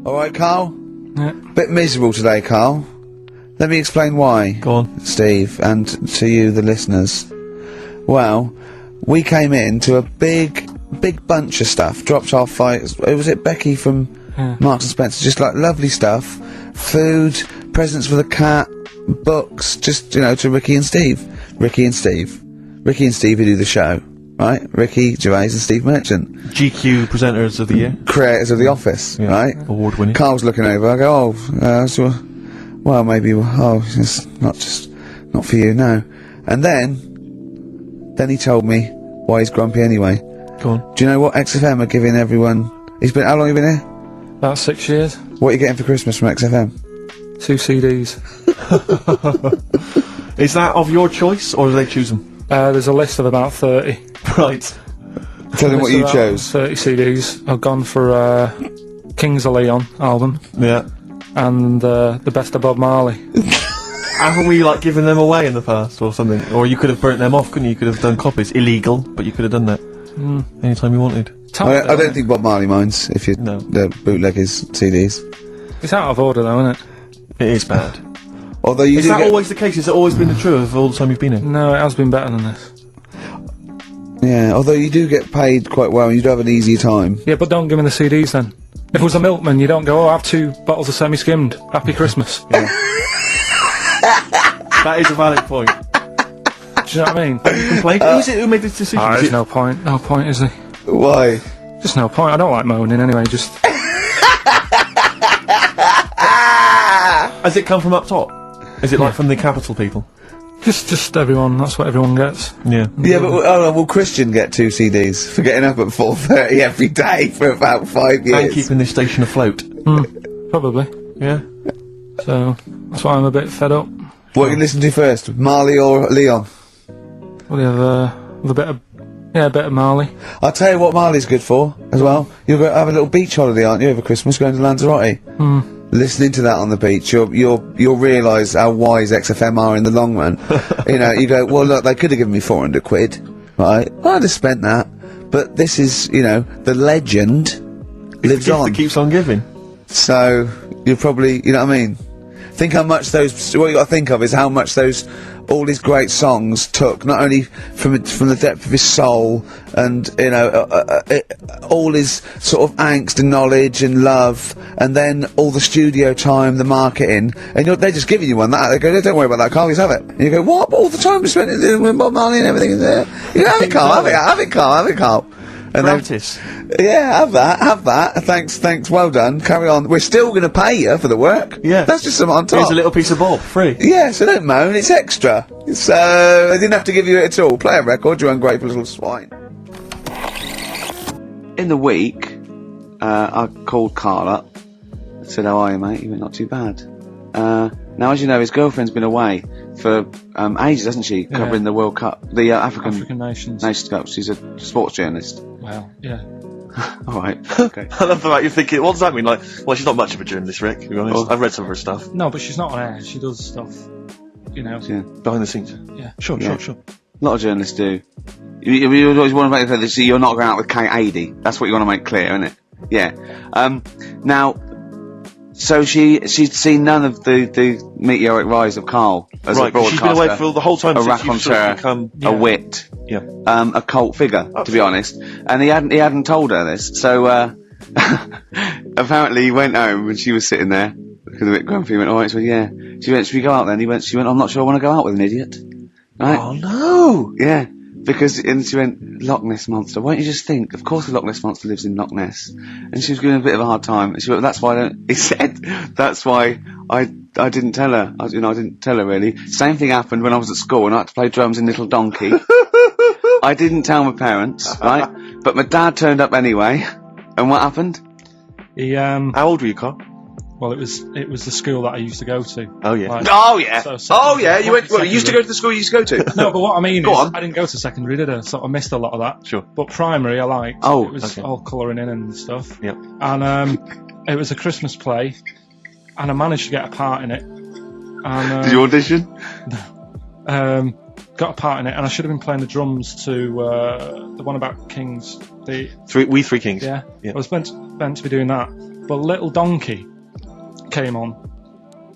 Alright, Carl? Yeah. Bit miserable today, Carl. Let me explain why. Go on. Steve, and to you, the listeners. Well, we came in to a big bunch of stuff. Dropped off by, was it Becky from Marks and Spencer? Just like lovely stuff. Food, presents for the cat, books, just, you know, to Ricky and Steve. Ricky and Steve who do the show. Right? Ricky Gervais and Steve Merchant. GQ Presenters of the Year. Creators of The Office, right? Award winning. Carl's looking over, I go, well, maybe, it's not for you, no. And then he told me why he's grumpy anyway. Go on. Do you know what XFM are giving everyone? How long have you been here? About 6 years. What are you getting for Christmas from XFM? 2 CDs. Is that of your choice, or do they choose them? There's a list of about 30. Right. Tell them what you chose. 30 CDs. I've gone for Kings of Leon album. Yeah. And the Best of Bob Marley. Haven't we, like, given them away in the past or something? Or you could have burnt them off, couldn't you? You could have done copies. Illegal, but you could have done that. Anytime you wanted. I don't think Bob Marley minds if you bootleg his CDs. It's out of order though, isn't it? It is bad. Although you is that always the case? Has it always been the truth of all the time you've been in? No, it has been better than this. Yeah, although you do get paid quite well and you do have an easier time. Yeah, but don't give me the CDs then. If it was a milkman, you don't go, have 2 bottles of semi-skimmed. Happy Christmas. Yeah. That is a valid point. Do you know what I mean? Complaint? Who is it who made this decision? There's no point. No point, is there? Why? Just no point. I don't like moaning anyway, just... Has it come from up top? Is it like from the capital people? Just everyone, that's what everyone gets. Yeah. Yeah, but will Christian get 2 CDs for getting up at 4:30 every day for about 5 years? And keeping this station afloat. Probably. Yeah. So, that's why I'm a bit fed up. What you listen to first, Marley or Leon? Well, you have a bit of Marley. I'll tell you what Marley's good for, as well. You'll go have a little beach holiday, aren't you, over Christmas, going to Lanzarote? Listening to that on the beach, you'll realise how wise XFM are in the long run. You know, you go, well, look, they could have given me 400 quid, right? Well, I'd have spent that. But this is, you know, the legend lives on. It keeps on giving. So, you'll probably, you know what I mean? Think how much what you got to think of is how much all these great songs took, not only from the depth of his soul and, you know, all his sort of angst and knowledge and love, and then all the studio time, the marketing, and they're just giving you one that. They go, don't worry about that, Carl, just have it. And you go, what? But all the time we spent with Bob Marley and everything is there. You know, have it, Carl, have it, Carl. And Gratis. Yeah, have that. Thanks, well done. Carry on. We're still going to pay you for the work. Yeah. That's just something on top. Here's a little piece of Bob, free. Yeah, so don't moan, it's extra. So, I didn't have to give you it at all. Play a record, you ungrateful little swine. In the week, I called Carl up. I said, how are you, mate? He went, not too bad. Now, as you know, his girlfriend's been away for ages, hasn't she? Covering the World Cup, the African Nations Cup. She's a sports journalist. Well, yeah. Alright, okay. I love the fact you're thinking, what does that mean? Like, well, she's not much of a journalist, Rick, to be honest. I've read some of her stuff. No, but she's not on air. She does stuff, you know. Yeah. Behind the scenes. Yeah. Sure. A lot of journalists do. You always want to make clear that you're not going out with Kate Adie. That's what you want to make clear, isn't it? Yeah. Now, so she'd seen none of the meteoric rise of Carl as a broadcaster. She's been away for the whole time a since you've sort of become... a wit. Yeah. A cult figure, to be honest. And he hadn't told her this, so, apparently he went home and she was sitting there, looking a bit grumpy. He went, alright, so yeah. She went, should we go out then? She went, I'm not sure I want to go out with an idiot. Right? Oh no! Yeah. And she went, Loch Ness Monster. Why don't you just think? Of course the Loch Ness Monster lives in Loch Ness. And she was giving a bit of a hard time. And she went, he said, that's why I didn't tell her. I didn't tell her really. Same thing happened when I was at school and I had to play drums in Little Donkey. I didn't tell my parents, right? But my dad turned up anyway. And what happened? He, How old were you, Carl? well, it was the school that I used to go to. Oh yeah. Like, Oh yeah. So You went. Well, you used to go to the school you used to go to. No, but what I mean Go is, on. I didn't go to secondary, did I? So I missed a lot of that. Sure. But primary, I liked. Oh, it was okay. all colouring in and stuff. Yep. And it was a Christmas play, and I managed to get a part in it. And Did you audition? got a part in it, and I should have been playing the drums to the one about Kings. We Three Kings. Yeah. Yeah. I was meant to be doing that, but Little Donkey came on,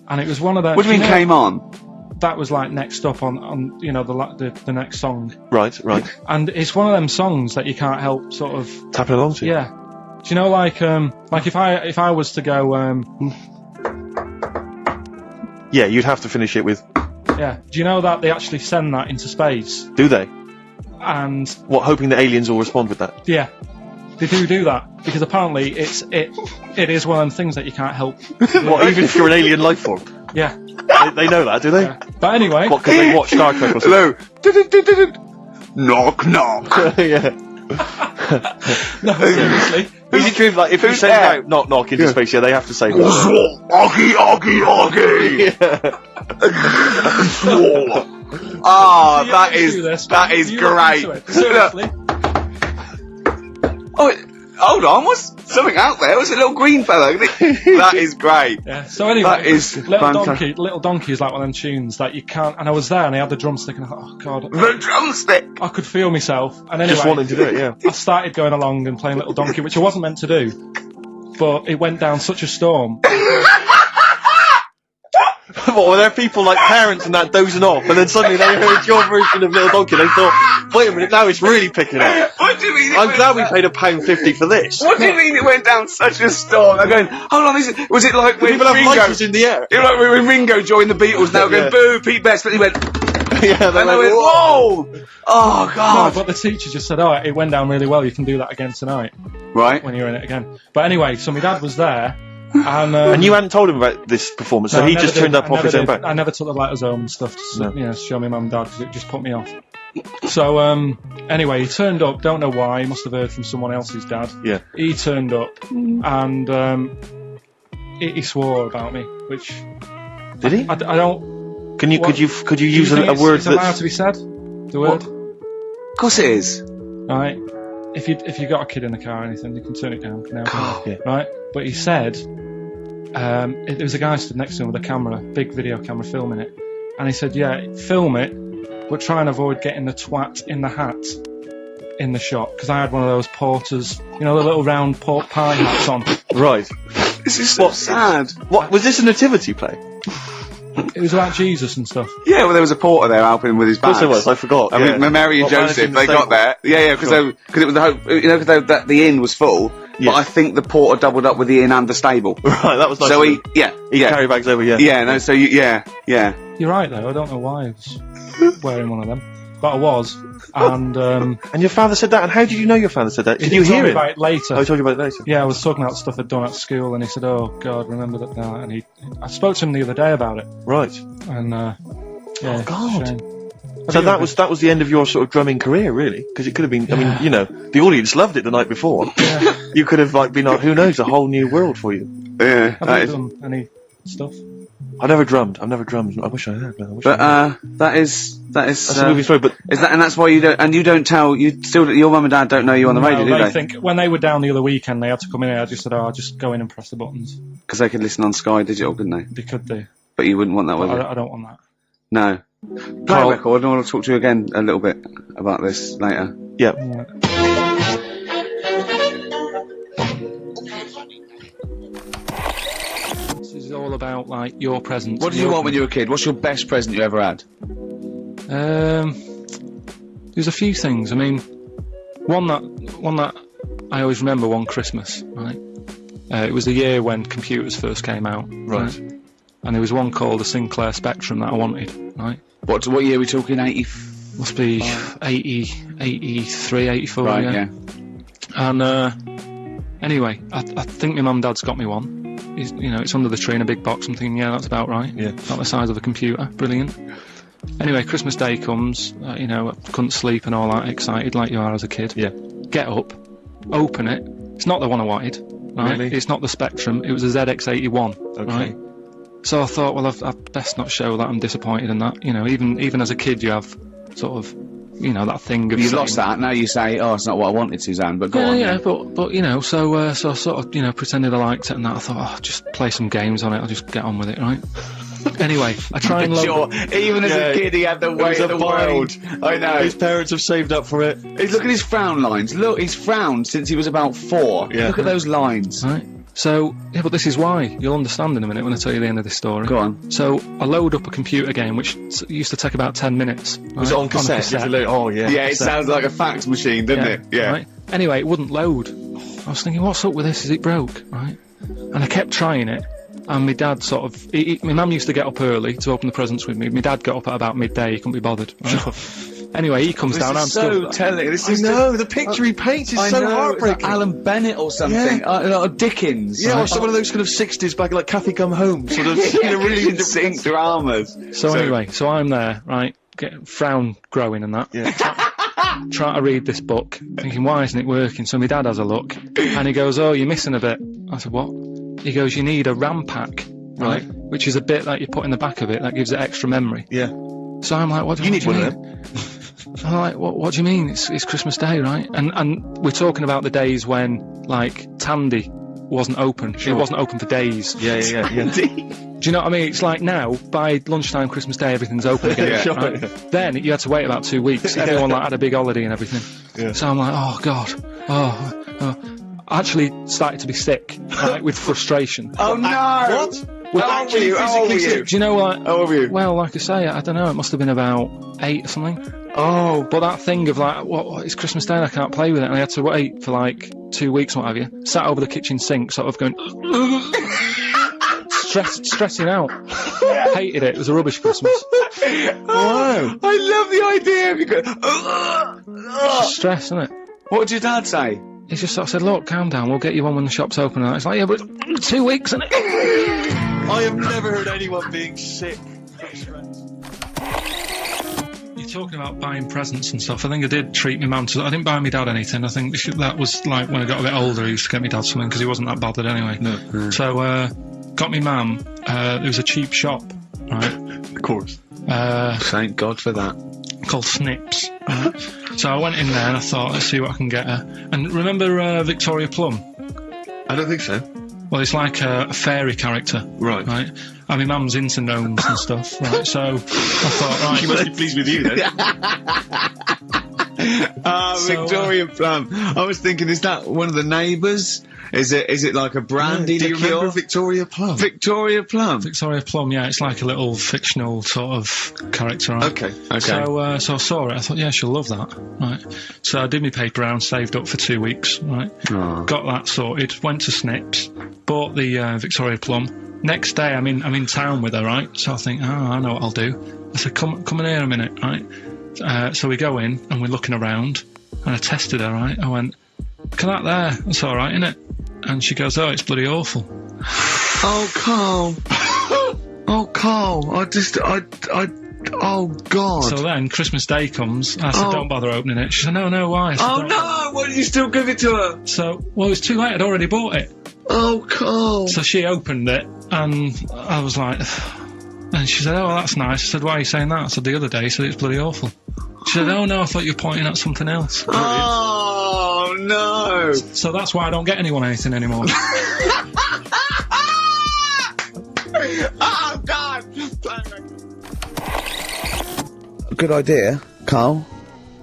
and it was one of the. What do you mean came on? That was like next up on the next song. Right. And it's one of them songs that you can't help sort of Tapping along to. Yeah. Do you know like if I was to go Yeah, you'd have to finish it with. Yeah. Do you know that they actually send that into space? Do they? And what? Hoping that aliens will respond with that. Yeah. They do that because apparently it is one of them things that you can't help. What? Even if you're an alien life form? Yeah. They know that, do they? Yeah. But anyway. What? Because they watch Star Trek or something? Hello. Knock knock. Yeah. No, seriously. Is it true? Like if you send out knock knock into space, they have to say. Oggy. Ah, that is great. Seriously. Oh, hold on, what's something out there? Was a little green fellow? That is great. Yeah. So anyway, that is Little Donkey is like one of them tunes that you can't. And I was there, and I had the drumstick, and I thought, oh god, the drumstick. I could feel myself. And anyway, just wanting to do it, yeah. I started going along and playing Little Donkey, which I wasn't meant to do, but it went down such a storm. What, were there people like parents and that dozing off, and then suddenly they heard your version of Little Donkey, and they thought, wait a minute, now it's really picking up. What do you mean? I'm glad we paid £1.50 for this. What do you mean it went down such a storm? I'm going, hold on, was it like when People have Ringo lighters in the air. It was like when Ringo joined the Beatles, now going, boo, Pete Best, but he went, yeah, and they went, whoa! Oh, God. No, but the teacher just said, oh, it went down really well, you can do that again tonight. Right. When you're in it again. But anyway, so my dad was there, and you hadn't told him about this performance, so he just turned up off his own back. I never took the letters home and stuff to show my mum and dad, because it just put me off. So, anyway, he turned up, don't know why, he must have heard from someone else's dad. Yeah. He turned up, and he swore about me, which... Did he? I don't... Could you use a word that's... Is it allowed to be said? The word? Of course it is. Right. If you got a kid in the car or anything, you can turn it down now. Yeah. Right? But he said, there was a guy stood next to him with a camera, big video camera filming it, and he said, yeah, film it, but try and avoid getting the twat in the hat in the shot, because I had one of those porters, you know, the little round pork pie hats on. Right. This is so sad. What, was this a nativity play? It was about Jesus and stuff. Yeah, well, there was a porter there helping him with his bags. Of course there was, I forgot. I mean, Mary and Joseph, they got there. Yeah, because it was the hope, you know, because the inn was full. Yeah. But I think the porter doubled up with the inn and the stable. Right, that was nice. So he carry bags over, yeah. Yeah, no, so yeah. You're right though. I don't know why I was wearing one of them, but I was. And your father said that. And how did you know your father said that? Did you hear it? About it later. Oh, I told you about it later. Yeah, I was talking about stuff I'd done at school, and he said, "Oh God, remember that?" And I spoke to him the other day about it. Right. And yeah. Oh God. So that was the end of your sort of drumming career, really? Because it could have been. I mean, you know, the audience loved it the night before. Yeah. You could have been on, who knows, a whole new world for you. Yeah. Have you done any stuff? I've never drummed. I wish I had. That is that's a movie story. But is that, and that's why you don't tell. Your mum and dad don't know you on the radio, do they? Think when they were down the other weekend, they had to come in here. I just said, I'll just go in and press the buttons. Because they could listen on Sky Digital, couldn't they? They could do. But you wouldn't want that, would you? I don't want that. No. Play a record, and I want to talk to you again a little bit about this later. Yeah. This is all about like your presents. What did you want when you were a kid? What's your best present you ever had? There's a few things. I mean, one that I always remember one Christmas, right? It was the year when computers first came out, right? And there was one called the Sinclair Spectrum that I wanted, right? What year are we talking? 80? Must be 80, 83, 84. Right, yeah. And anyway, I think my mum and dad's got me one. It's under the tree in a big box. I'm thinking, yeah, that's about right. Yeah. About the size of a computer. Brilliant. Anyway, Christmas Day comes. I couldn't sleep and all that, excited like you are as a kid. Yeah. Get up, open it. It's not the one I wanted. Right? Really? It's not the Spectrum. It was a ZX81. Okay. Right? So I thought, well, I've best not show that I'm disappointed in that. Even as a kid, you have sort of, that thing of... You lost that. Now you say, oh, it's not what I wanted, Suzanne, but go on. Yeah, but so I sort of, pretended I liked it and that. I thought, oh, just play some games on it. I'll just get on with it, right? Anyway, I try and... Sure, even as a kid, he had the weight of the world. I know. His parents have saved up for it. Look at his frown lines. Look, he's frowned since he was about 4. Yeah. Look at those lines. Right. So, yeah, but this is why. You'll understand in a minute when I tell you the end of this story. Go on. So, I load up a computer game, which used to take about 10 minutes. Was it on cassette? Oh, yeah. Yeah, it sounds like a fax machine, doesn't it? Yeah. Right? Anyway, it wouldn't load. I was thinking, what's up with this? Is it broke? Right? And I kept trying it. And my dad sort of... my mum used to get up early to open the presents with me. My dad got up at about midday. He couldn't be bothered. Right? Anyway, he comes down. I'm so telling. I know, the picture he paints is so heartbreaking. Like Alan Bennett or something. Or Dickens. Yeah, or some of those kind of 60s back, like Kathy Come Home, sort of, really in sync dramas. So anyway, so I'm there, right, frown growing and that. Yeah. Trying to read this book, thinking, why isn't it working? So my dad has a look, and he goes, oh, you're missing a bit. I said, what? He goes, you need a RAM pack, right? Which is a bit that you put in the back of it that gives it extra memory. Yeah. So I'm like, what do you need mean? one of them. I'm like, what do you mean? It's Christmas Day, right? And we're talking about the days when, like, Tandy wasn't open. Sure. It wasn't open for days. Yeah. Do you know what I mean? It's like now, by lunchtime Christmas Day, everything's open again. Yeah. Right? Then you had to wait about 2 weeks. Everyone like had a big holiday and everything. Yeah. So I'm like, oh God, I actually started to be sick, right, with frustration. Oh no! What? How old were you? Do you know what? How old were you? Well, like I say, I don't know. It must have been about 8 or something. Oh, But that thing of like, what it's Christmas Day and I can't play with it, and I had to wait for like 2 weeks or what have you. Sat over the kitchen sink, sort of going, stressing out. Hated it. It was a rubbish Christmas. wow! I love the idea of you going. Just stress, isn't it? What did your dad say? He just sort of said, look, calm down, we'll get you one when the shop's open. And it's like, yeah, but 2 weeks, isn't it? I have never heard anyone being sick. You're talking about buying presents and stuff. I think I did treat my mum to... I didn't buy my dad anything. I think that was like when I got a bit older, I used to get my dad something because he wasn't that bothered anyway. No. So, got me mum, there was a cheap shop, right? Of course. Thank God for that. Called Snips. Right? So I went in there and I thought, let's see what I can get her. And remember Victoria Plum? I don't think so. Well, it's like a fairy character. Right. Right? And my mum's into gnomes and stuff. Right. So I thought, right. She must be pleased with you then. Victoria Plum. I was thinking, is that one of the neighbours? Is it like a brandy Do you liqueur? remember Victoria Plum? Victoria Plum. Victoria Plum, yeah, it's like a little fictional sort of character. Right? Okay. So I saw it. I thought, yeah, she'll love that. Right. So I did my paper round, saved up for 2 weeks. Right. Oh. Got that sorted. Went to Snips. Bought the Victoria Plum. Next day, I'm in town with her. Right. So I think, I know what I'll do. I said, come in here a minute. Right. So we go in and we're looking around, and I tested her. Right. I went, look at that there. That's all right, isn't it? And she goes, oh, it's bloody awful. Oh, Carl. Oh, Carl. Oh, God. So then Christmas Day comes. I said, don't bother opening it. She said, no, why? I said, Oh, "Don't." no. Why did you still give it to her? So, well, it was too late. I'd already bought it. Oh, Carl. So she opened it, and I was like, and she said, oh, that's nice. I said, why are you saying that? I said, the other day, you said it's bloody awful. She said, oh, no, I thought you were pointing at something else. Oh, no. So that's why I don't get anyone anything anymore. Oh, God. Good idea, Carl.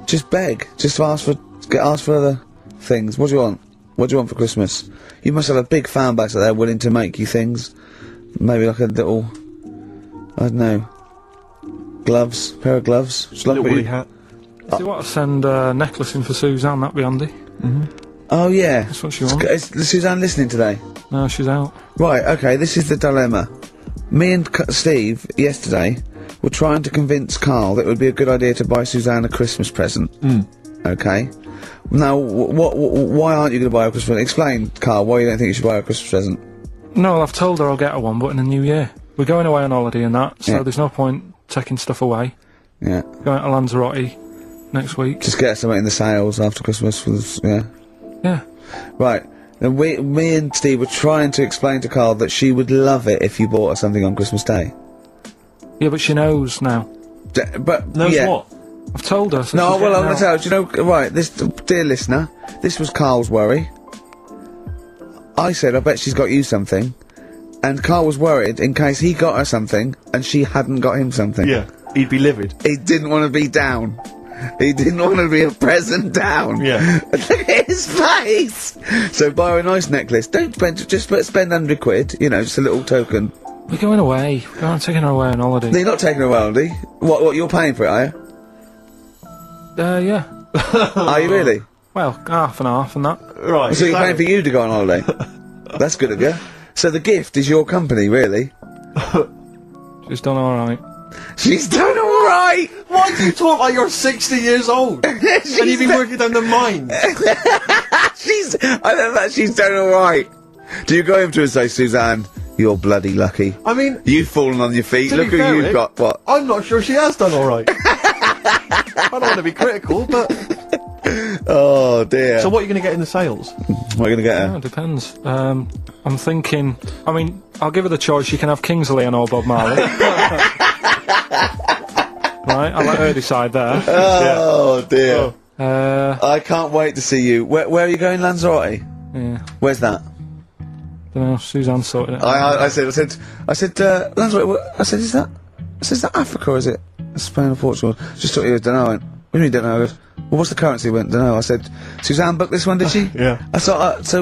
Just beg. Just ask for other things. What do you want? What do you want for Christmas? You must have a big fan base out there willing to make you things. Maybe like a little, I don't know, pair of gloves. Just like Little woolly hat. Do you want to send a necklace in for Suzanne? That'd be handy. Oh yeah. That's what she wants. Is Suzanne listening today? No, she's out. Right, okay, this is the dilemma. Me and Steve, yesterday, were trying to convince Carl that it would be a good idea to buy Suzanne a Christmas present. Okay? Now, why aren't you going to buy her a Christmas present? Explain, Carl, why you don't think you should buy her a Christmas present. No, I've told her I'll get her one, but in the new year. We're going away on holiday and that, so Yeah. there's no point taking stuff away. Yeah. Going to Lanzarote next week. Just get her something in the sales after Christmas for this, yeah. Yeah. Right. Now, me and Steve were trying to explain to Carl that she would love it if you bought her something on Christmas Day. Yeah, but she knows now. But, Knows yeah. what? I've told her. So No, she's well, I'm getting going out. to tell you, do you know, right, this, dear listener, this was Carl's worry. I said, I bet she's got you something. And Carl was worried in case he got her something and she hadn't got him something. Yeah. He'd be livid. He didn't want to be down. He didn't want to be a present down. Yeah. Look at his face. So buy her a nice necklace. Don't spend, just spend £100, you know, just a little token. We're going away. I'm taking her away on holiday. No, you're not taking her away, are you? What, you're paying for it, are you? Yeah. Are you really? Well, half and half and that. Right. So you're paying for you to go on holiday? That's good of you. So the gift is your company, really? She's done alright. She's done alright! Why do you talk like you're 60 years old? And you've been working down the mine. I love that she's done alright. Do you go over to her and say, Suzanne, you're bloody lucky. I mean, You've fallen on your feet. to Look be who fair, you've Rick, got. What? I'm not sure she has done alright. I don't want to be critical, but... Oh, dear. So what are you going to get in the sales? What are you going to get her? Oh, it depends. I'm thinking... I mean, I'll give her the choice. You can have Kingsley and or Bob Marley. Right, I'll let her decide there. Oh, dear. I I can't wait to see you. Where are you going, Lanzarote? yeah, Where's that? don't know. Suzanne sorted it. I said, Lanzarote, I said, is that Africa or is it Spain or Portugal? Just thought you don't know. I went, what do you mean don't know? I goes, well, what's the currency? I went, don't know. I said, Suzanne booked this one, did she? Yeah. I thought,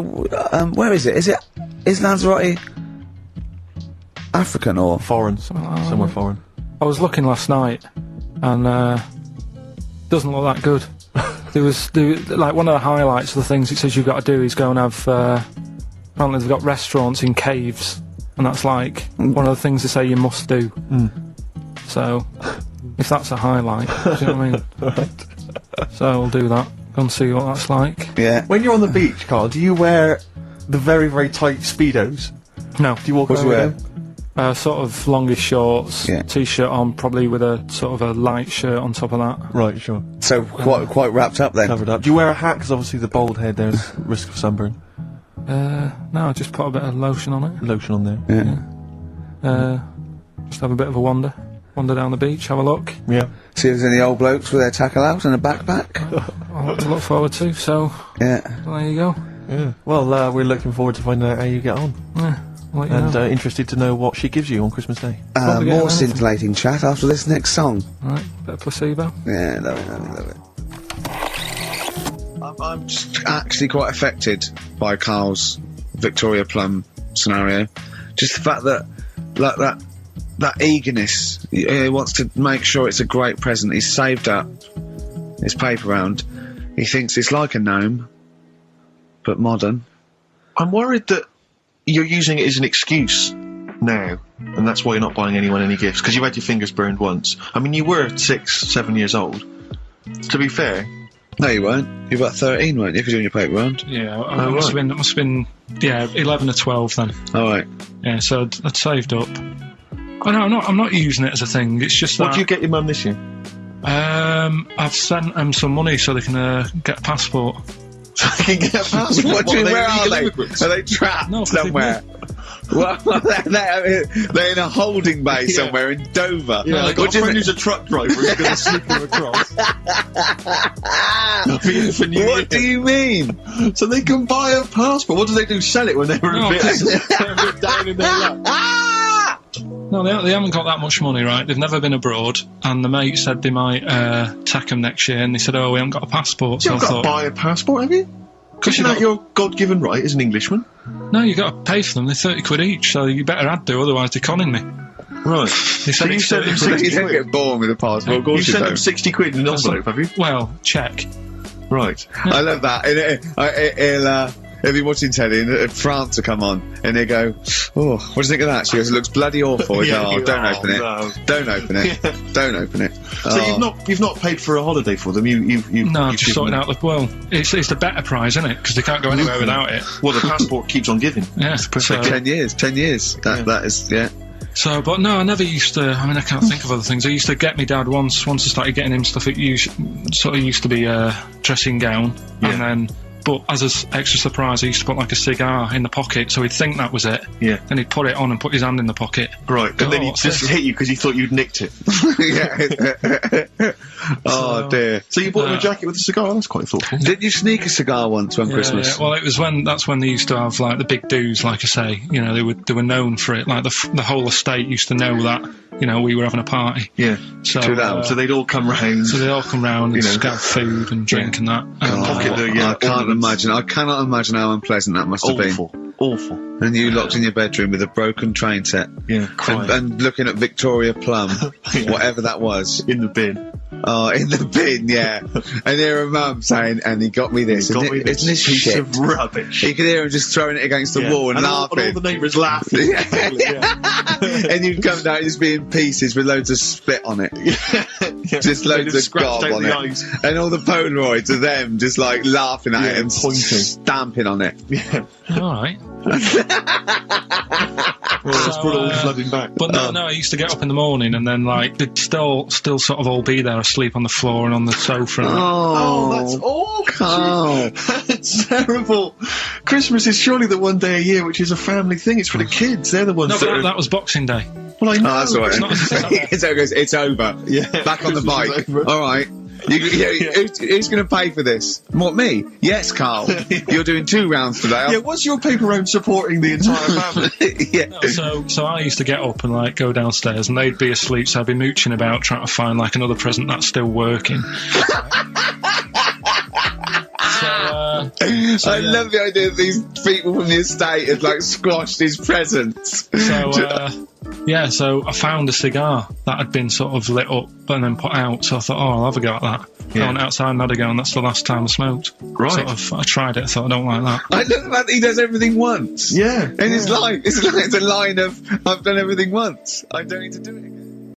where is it? Is Lanzarote African or? Foreign. Somewhere foreign. I was looking last night, and doesn't look that good. There was like one of the highlights of the things it says you've got to do is go and have. Apparently they've got restaurants in caves, and that's like one of the things they say you must do. So, if that's a highlight, do you know what I mean? Right. So we'll do that. Go and see what that's like. Yeah. When you're on the beach, Carl, do you wear the very, very tight Speedos? No, Do you walk What do around you with wear? them? sort of longish shorts, Yeah. t-shirt on, probably with a sort of a light shirt on top of that. Right, sure. So quite wrapped up then. Covered up. Do you wear a hat? Because obviously the bald head, there's risk of sunburn. No, I just put a bit of lotion on it. Lotion on there. Yeah. Just have a bit of a wander down the beach, have a look. Yeah. See if there's any old blokes with their tackle out and a backpack. A lot to look forward to. So Yeah. well, there you go. Yeah. Well, we're looking forward to finding out how you get on. Yeah, I'll let you And know. interested to know what she gives you on Christmas Day. Probably get More anything. scintillating chat after this next song. Right, bit of placebo. Yeah, love it. I'm just actually quite affected by Carl's Victoria Plum scenario. Just the fact that, like that eagerness. He wants to make sure it's a great present. He's saved up his paper round. He thinks it's like a gnome, but modern. I'm worried that you're using it as an excuse now, and that's why you're not buying anyone any gifts, because you had your fingers burned once. I mean, you were 6, 7 years old. To be fair, No, you weren't. You were about 13, weren't you, for doing your paper round? Yeah, Oh, it must have been 11 or 12 then. All right. Yeah, so I'd saved up. Oh no, I'm not using it as a thing. It's just that what do you get your mum this year? I've sent them some money so they can get a passport. So they can get a passport. What do you mean, where are they? Immigrants? Are they trapped No, 'cause they've somewhere? Well, they're in a holding bay somewhere in Dover. Yeah, I got What a do you friend think- who's a truck driver who's going to sneak them across. For New What do Year. you mean? So they can buy a passport. What do they do? Sell it when they were No, a bit 'cause- down in their luck? No, they haven't got that much money, right? They've never been abroad, and the mate said they might take them next year, and they said, "Oh, we haven't got a passport." You So I haven't got to thought, buy a passport, have you? Because Isn't that your God-given right as an Englishman? no, you got to pay for them. They're £30 each, so you better add to, otherwise they're conning me. Right. They So said you it's sent them 30 You 60 don't quid. get born with a passport, of You course you sent them don't. 60 quid in an envelope, have you? Well, check. Right. I love that. He'll be watching telly and France will come on and he'll go, "Oh, what do you think of that?" She goes, "It looks bloody awful." He goes, "Oh, don't open it. no. Don't open it. Don't open it." So you've not paid for a holiday for them. You've No, I've you've just given sorted them- out the... Well, it's the better prize, isn't it? Because they can't go anywhere without it. Well, the passport keeps on giving. Yeah, perfect. so, 10 years. That is, yeah. so, but no, I never used to... I mean, I can't think of other things. I used to get my dad once I started getting him stuff, it used to be a dressing gown, and then... But as an extra surprise, I used to put like a cigar in the pocket, so he'd think that was it. Yeah. Then he'd put it on and put his hand in the pocket. Right. And then he what's just this? hit you because he thought you'd nicked it. Yeah. Oh dear. So you bought him a jacket with a cigar? That's quite thoughtful. Did you sneak a cigar once on Christmas? Yeah, well, it was that's when they used to have like the big do's, like I say. You know, they were known for it. Like the whole estate used to know that. we were having a party. Yeah. So, True that. So they'd all come round. so they all come round and You know. just have food and drink and that. Pocket the, I can't ornaments. imagine. I cannot imagine how unpleasant that must have been. Awful. And you locked in your bedroom with a broken train set. Yeah, crying. And looking at Victoria Plum, Yeah. whatever that was. In the bin. Oh, in the bin, yeah. And hear her mum saying, and he got me this. Got me Isn't this piece shit? of rubbish. You could hear him just throwing it against the wall and all laughing. the neighbours laughing. And you'd come down and just be in pieces with loads of spit on it. Just loads of gob on it. Eyes. And all the Polaroids of them just like laughing at Yeah, it and pointing. stamping on it. Yeah. All right. It's brought it all flooding back. But no, I used to get up in the morning and then like they'd still sort of all be there asleep on the floor and on the sofa. And Oh, that's awful. Carl. That's terrible. Christmas is surely the one day a year which is a family thing. It's for the kids. They're the ones no, that but are... that was Boxing Day. Well, I know. Oh, that's all right. It's not- So it goes, it's over. Yeah. Back on the Christmas bike. is over. All right. Who's going to pay for this? What, me? Yes, Carl. You're doing 2 rounds today. Yeah, what's your paper round supporting the entire family? Yeah. So I used to get up and like go downstairs and they'd be asleep, so I'd be mooching about trying to find like another present that's still working. I love the idea that these people from the estate had like squashed his presents. So I found a cigar that had been sort of lit up and then put out, so I thought, I'll have a go at that. I went outside and had a go, and that's the last time I smoked. Right. I tried it, I thought, I don't like that. I love the fact that he does everything once. Yeah. In his life. It's a line of, I've done everything once. I don't need to do it again.